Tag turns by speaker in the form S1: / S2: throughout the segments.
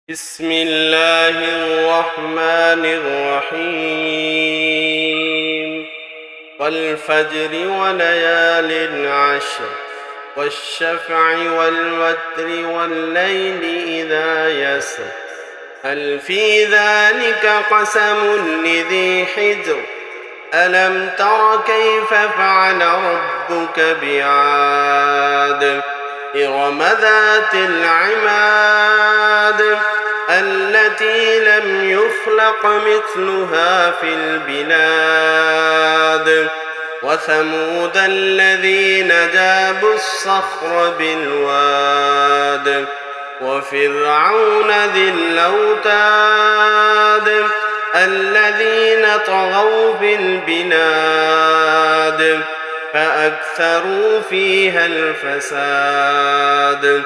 S1: بسم الله الرحمن الرحيم والفجر وليال عشر والشفع والوتر والليل إذا يسر هل في ذلك قسم لذي حجر ألم تر كيف فعل ربك بعاد إرم ذات العماد التي لم يخلق مثلها في البلاد وثمود الذين جابوا الصخر بالواد وفرعون ذي الأوتاد الذين طغوا في البلاد فأكثروا فيها الفساد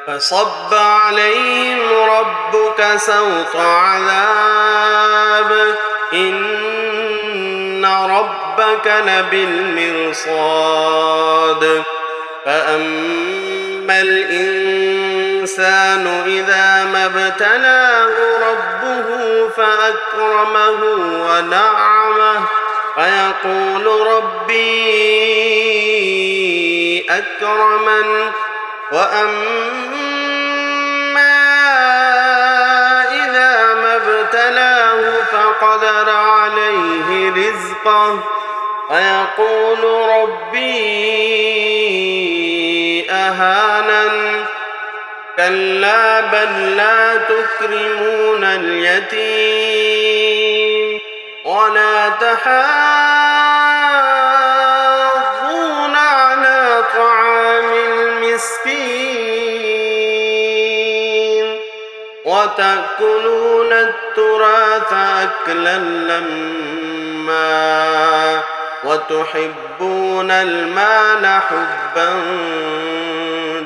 S1: فصب عليهم ربك سوط عذاب إن ربك لبالمرصاد فأما الإنسان إذا ما ابتلاه ربه فأكرمه ونعمه فيقول ربي أكرمن وأما إذا ما ابتلاه فقدر عليه رزقه فيقول ربي أهانن كلا بل لا تكرمون اليتيم ولا تحاضون على طعام المسكين وتأكلون التراث أكلا لما وتحبون المال حبا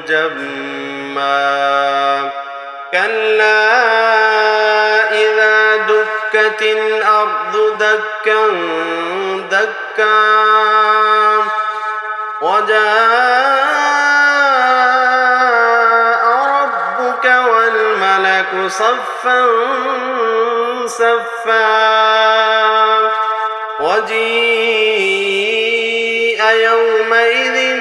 S1: جما كلا إذا دكت الأرض دكا دكا وجاء ربك والملك صفا صفا وجيء يومئذ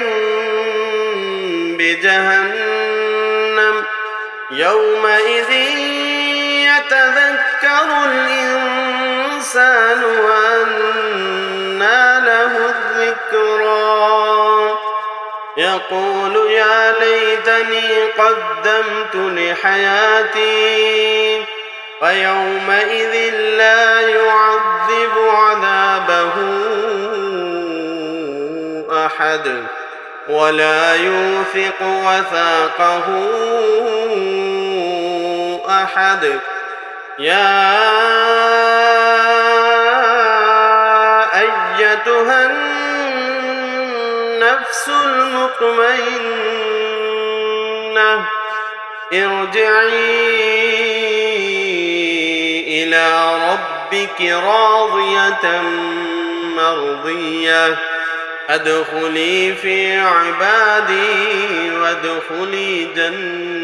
S1: بجهنم يومئذ يتذكر الإنسان وأنى له الذكرى يقول يا ليتني قدمت لحياتي فيومئذ لا يعذب عذابه أحد ولا يوثق وثاقه أحد يا أيتها النفس المطمئنة ارجعي إلى ربك راضية مرضية ادخلي في عبادي وادخلي جنتي.